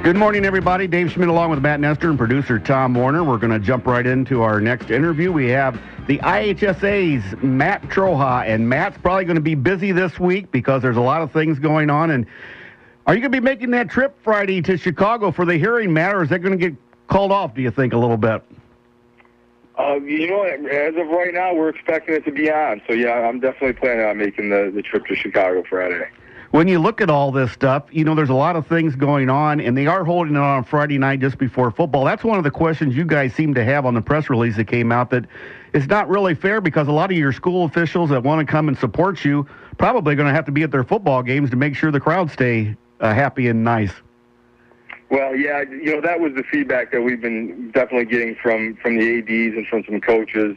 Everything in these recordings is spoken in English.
Good morning, everybody. Dave Schmidt along with Matt Nestor and producer Tom Warner. We're going to jump right into our next interview. We have the IHSA's Matt Troha, and Matt's probably going to be busy this week because there's a lot of things going on. And are you going to be making that trip Friday to Chicago for the hearing, Matt, or is that going to get called off, do you think, a little bit? As of right now, we're expecting it to be on. So, yeah, I'm definitely planning on making the trip to Chicago Friday. When you look at all this stuff, there's a lot of things going on, and they are holding it on Friday night just before football. That's one of the questions you guys seem to have on the press release that came out, that it's not really fair because a lot of your school officials that want to come and support you probably going to have to be at their football games to make sure the crowd stay happy and nice. Well, yeah, that was the feedback that we've been definitely getting from the ADs and from some coaches,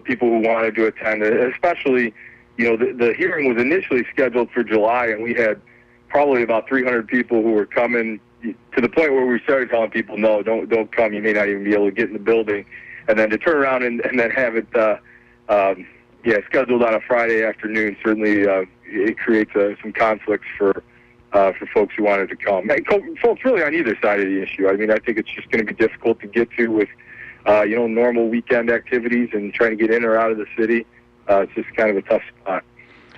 people who wanted to attend, especially. The hearing was initially scheduled for July, and we had probably about 300 people who were coming to the point where we started telling people, no, don't come. You may not even be able to get in the building. And then to turn around and then have it scheduled on a Friday afternoon, certainly it creates some conflicts for folks who wanted to come. And folks really on either side of the issue. I mean, I think it's just going to be difficult to get to with, normal weekend activities and trying to get in or out of the city. It's just kind of a tough spot.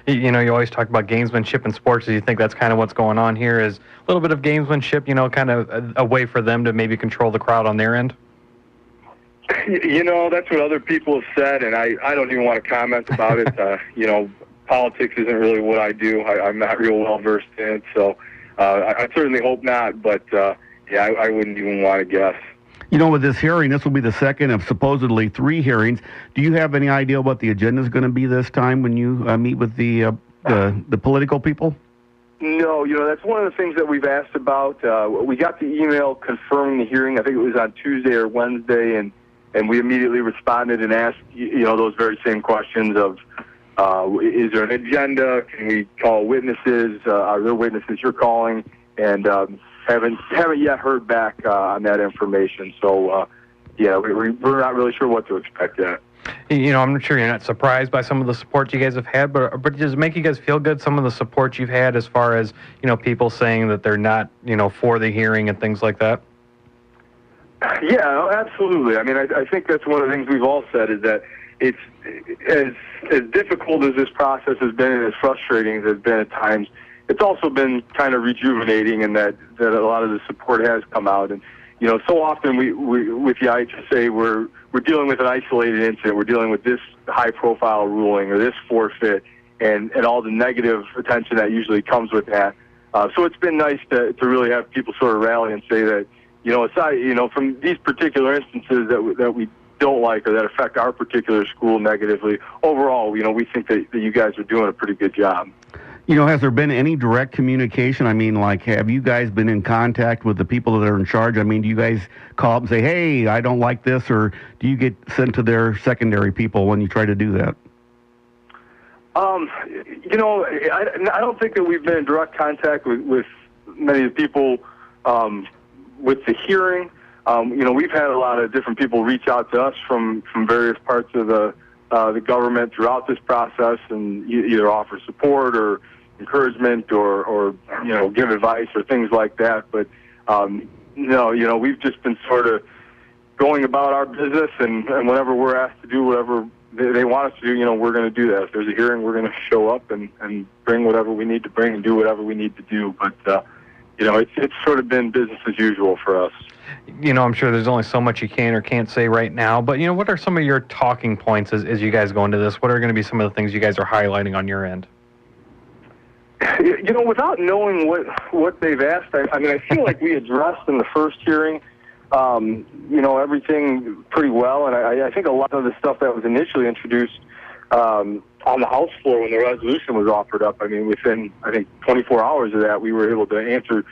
You always talk about gamesmanship in sports. Do you think that's kind of what's going on here, is a little bit of gamesmanship, kind of a way for them to maybe control the crowd on their end? That's what other people have said, and I don't even want to comment about it. Politics isn't really what I do. I'm not real well-versed in it, so I certainly hope not, but, I wouldn't even want to guess. With this hearing, this will be the second of supposedly 3 hearings. Do you have any idea what the agenda is going to be this time when you meet with the political people? No, that's one of the things that we've asked about. We got the email confirming the hearing. I think it was on Tuesday or Wednesday, and we immediately responded and asked, those very same questions of, is there an agenda? Can we call witnesses? Are there witnesses you're calling? And haven't yet heard back on that information. So, we're not really sure what to expect yet. I'm sure you're not surprised by some of the support you guys have had, but does it make you guys feel good, some of the support you've had as far as, people saying that they're not, for the hearing and things like that? Yeah, absolutely. I mean, I think that's one of the things we've all said, is that it's as difficult as this process has been and as frustrating as it's been at times. It's also been kind of rejuvenating in that a lot of the support has come out. And, so often we with the IHSA, we're dealing with an isolated incident. We're dealing with this high-profile ruling or this forfeit and all the negative attention that usually comes with that. So it's been nice to really have people sort of rally and say that, aside, from these particular instances that we don't like or that affect our particular school negatively, overall, we think that you guys are doing a pretty good job. Has there been any direct communication? I mean, have you guys been in contact with the people that are in charge? I mean, do you guys call up and say, hey, I don't like this, or do you get sent to their secondary people when you try to do that? I don't think that we've been in direct contact with many of the people with the hearing. We've had a lot of different people reach out to us from various parts of the government throughout this process and either offer support or encouragement or give advice or things like that. But, we've just been sort of going about our business, and whenever we're asked to do whatever they want us to do, we're going to do that. If there's a hearing, we're going to show up and bring whatever we need to bring and do whatever we need to do. But, it's sort of been business as usual for us. I'm sure there's only so much you can or can't say right now, but, what are some of your talking points as you guys go into this? What are going to be some of the things you guys are highlighting on your end? Without knowing what they've asked, I feel like we addressed in the first hearing, everything pretty well, and I think a lot of the stuff that was initially introduced on the House floor when the resolution was offered up, within, 24 hours of that, we were able to answer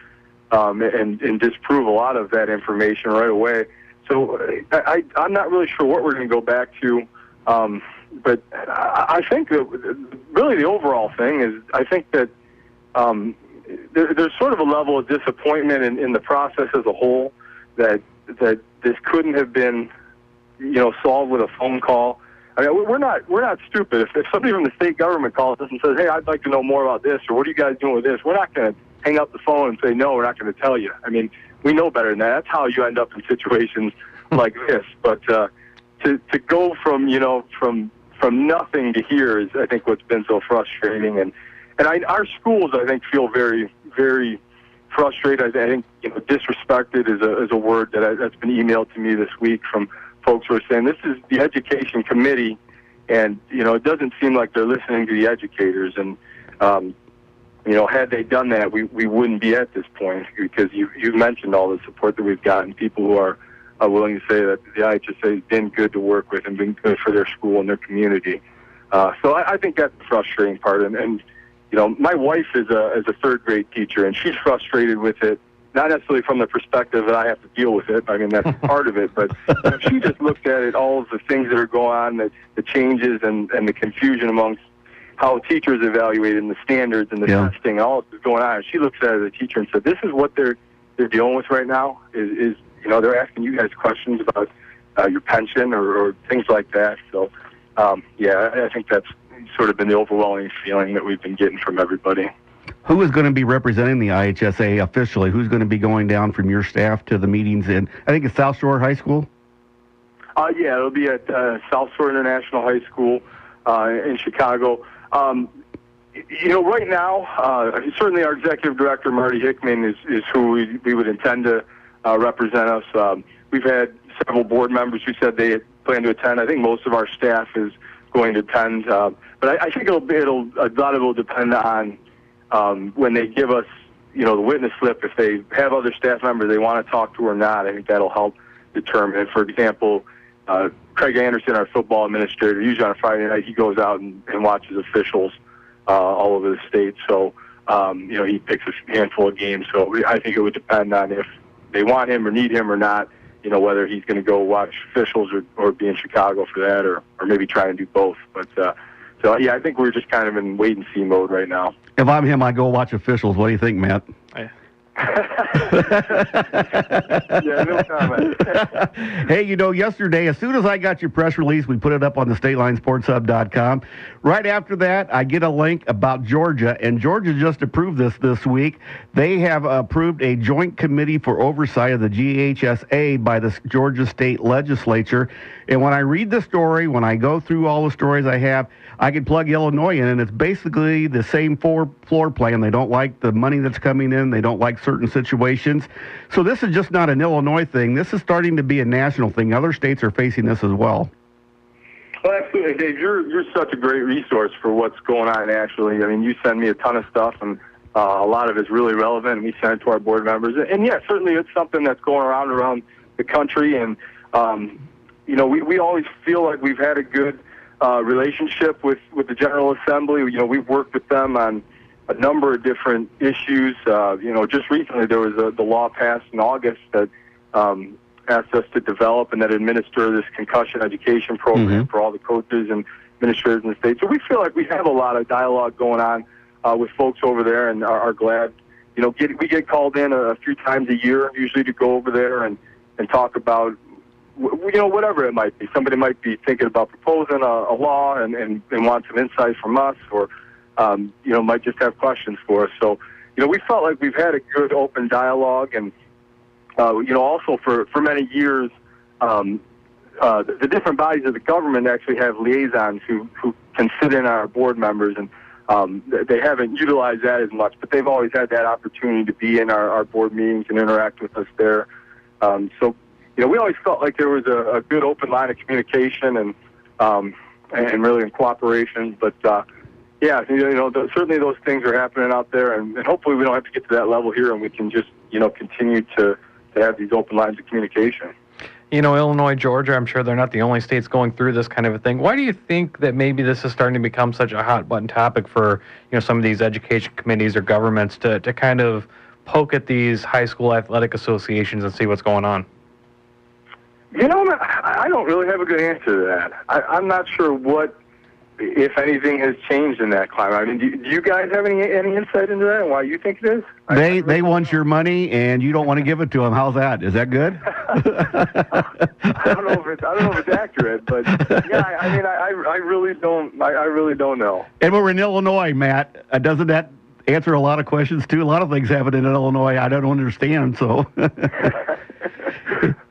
and disprove a lot of that information right away. So I'm not really sure what we're going to go back to, but I think that really the overall thing is I think that there's sort of a level of disappointment in the process as a whole that this couldn't have been solved with a phone call. We're not stupid. If somebody from the state government calls us and says, hey, I'd like to know more about this, or what are you guys doing with this, we're not going to hang up the phone and say, no, we're not going to tell you. I mean, we know better than that. That's how you end up in situations like this. But to go from nothing to here is, I think, what's been so frustrating. And our schools, I think, feel very, very frustrated. I think disrespected is a word that's been emailed to me this week from folks who are saying this is the education committee, and it doesn't seem like they're listening to the educators. And had they done that, we wouldn't be at this point, because you've mentioned all the support that we've gotten, people who are willing to say that the IHSA has been good to work with and been good for their school and their community. So I think that's the frustrating part. And my wife is a third grade teacher, and she's frustrated with it, not necessarily from the perspective that I have to deal with it. I mean, that's part of it, but she just looks at it, all of the things that are going on, the changes and the confusion amongst how teachers evaluate and the standards and the testing, all that's going on. She looks at it as a teacher and said, this is what they're dealing with right now, is they're asking you guys questions about your pension or things like that. So, I think that's sort of been the overwhelming feeling that we've been getting from everybody. Who is going to be representing the IHSA officially? Who's going to be going down from your staff to the meetings in, I think it's South Shore High School? It'll be at South Shore International High School in Chicago. Right now, certainly our executive director, Marty Hickman, is who we would intend to represent us. We've had several board members who said they plan to attend. I think most of our staff is going to attend, but I think a lot of it will depend on when they give us, the witness slip. If they have other staff members they want to talk to or not, I think that'll help determine. For example, Craig Anderson, our football administrator, usually on a Friday night, he goes out and watches officials all over the state. So, he picks a handful of games. So I think it would depend on if they want him or need him or not, whether he's going to go watch officials or be in Chicago for that, or maybe try and do both. But, I think we're just kind of in wait-and-see mode right now. If I'm him, I go watch officials. What do you think, Matt? Yeah, no comment. Hey, yesterday, as soon as I got your press release, we put it up on the StatelineSportsHub.com. Right after that, I get a link about Georgia, and Georgia just approved this week. They have approved a joint committee for oversight of the IHSA by the Georgia State Legislature. And when I read the story, when I go through all the stories I have, I can plug Illinois in, and it's basically the same floor plan. They don't like the money that's coming in. They don't like certain situations. So this is just not an Illinois thing. This is starting to be a national thing. Other states are facing this as well. Well, absolutely, Dave. You're such a great resource for what's going on nationally. I mean, you send me a ton of stuff, and a lot of it's really relevant, and we send it to our board members. And, certainly it's something that's going around the country. And, we always feel like we've had a good relationship with the General Assembly. We've worked with them on a number of different issues. Just recently there was the law passed in August that asked us to develop and then administer this concussion education program for all the coaches and administrators in the state. So we feel like we have a lot of dialogue going on with folks over there, and are glad. We get called in a few times a year, usually, to go over there and talk about whatever it might be. Somebody might be thinking about proposing a law and want some insight from us, or might just have questions for us. So we felt like we've had a good open dialogue, and also for many years the different bodies of the government actually have liaisons who can sit in our board members, and they haven't utilized that as much, but they've always had that opportunity to be in our board meetings and interact with us there. So we always felt like there was a good open line of communication and really in cooperation. But certainly those things are happening out there, and hopefully we don't have to get to that level here, and we can just continue to have these open lines of communication. Illinois, Georgia, I'm sure they're not the only states going through this kind of a thing. Why do you think that maybe this is starting to become such a hot button topic for some of these education committees or governments to kind of poke at these high school athletic associations and see what's going on? I don't really have a good answer to that. I'm not sure what, if anything, has changed in that climate. I mean, do you guys have any insight into that and why you think it is? They want your money and you don't want to give it to them. How's that? Is that good? I don't know if it's accurate, but I really don't know. And we're in Illinois, Matt. Doesn't that answer a lot of questions, too. A lot of things happen in Illinois I don't understand, so.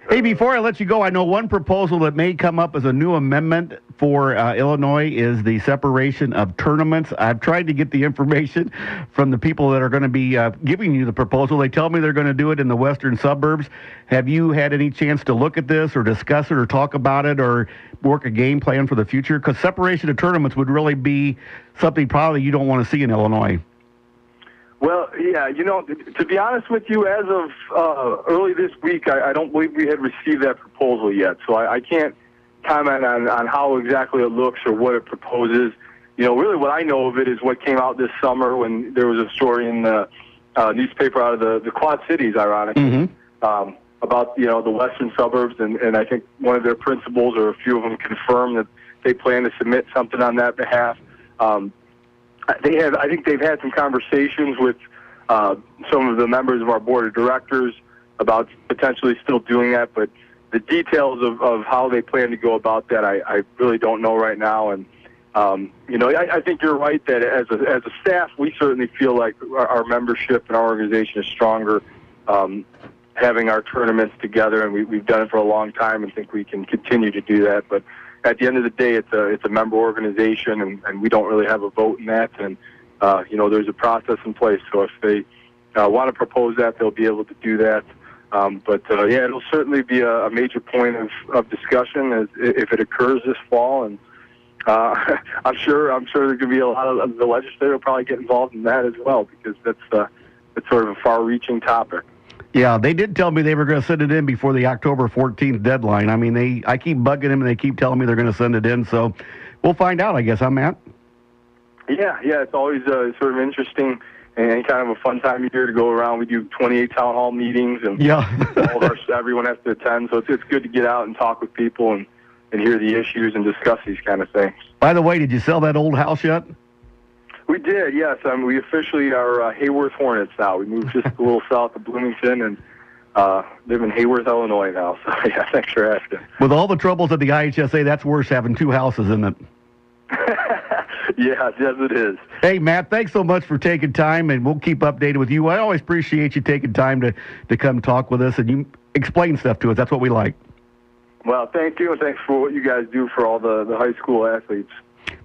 Hey, before I let you go, I know one proposal that may come up as a new amendment for Illinois is the separation of tournaments. I've tried to get the information from the people that are going to be giving you the proposal. They tell me they're going to do it in the western suburbs. Have you had any chance to look at this or discuss it or talk about it or work a game plan for the future? Because separation of tournaments would really be something probably you don't want to see in Illinois. Well, yeah, to be honest with you, as of early this week, I don't believe we had received that proposal yet. So I can't comment on how exactly it looks or what it proposes. Really what I know of it is what came out this summer when there was a story in the newspaper out of the Quad Cities, ironically, about, the western suburbs. And I think one of their principals or a few of them confirmed that they plan to submit something on that behalf. I think they've had some conversations with some of the members of our board of directors about potentially still doing that, but the details of how they plan to go about that, I really don't know right now. And I think you're right that as a staff, we certainly feel like our membership and our organization is stronger, having our tournaments together, and we've done it for a long time, and think we can continue to do that. But at the end of the day, it's a member organization, and we don't really have a vote in that. And there's a process in place. So if they want to propose that, they'll be able to do that. But it'll certainly be a major point of discussion if it occurs this fall. And I'm sure there's going to be a lot of the legislature will probably get involved in that as well, because that's sort of a far-reaching topic. Yeah, they did tell me they were going to send it in before the October 14th deadline. I mean, I keep bugging them, and they keep telling me they're going to send it in. So we'll find out, I guess, huh, Matt? Yeah, it's always sort of interesting and kind of a fun time of year to go around. We do 28 town hall meetings, and everyone has to attend. So it's good to get out and talk with people and hear the issues and discuss these kind of things. By the way, did you sell that old house yet? We did, yes. We officially are Hayworth Hornets now. We moved just a little south of Bloomington and live in Hayworth, Illinois now. So, yeah, thanks for asking. With all the troubles at the IHSA, that's worse having two houses, isn't it? Yes, it is. Hey, Matt, thanks so much for taking time, and we'll keep updated with you. I always appreciate you taking time to come talk with us, and you explain stuff to us. That's what we like. Well, thank you, and thanks for what you guys do for all the high school athletes.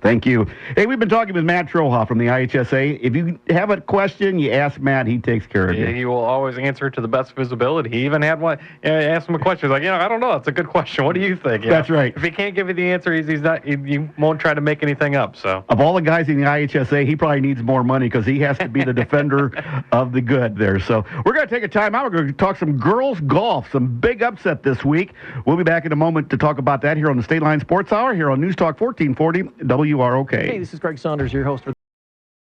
Thank you. Hey, we've been talking with Matt Troha from the IHSA. If you have a question, you ask Matt. He takes care of you. He will always answer to the best of his ability. He even had one. Asked him a question. He's like, I don't know. It's a good question. What do you think? That's right. If he can't give you the answer, he's not. He won't try to make anything up. So, of all the guys in the IHSA, he probably needs more money because he has to be the defender of the good there. So we're going to take a time out. We're going to talk some girls golf. Some big upset this week. We'll be back in a moment to talk about that here on the State Line Sports Hour here on News Talk 1440 WROK. Hey, this is Greg Saunders, your host for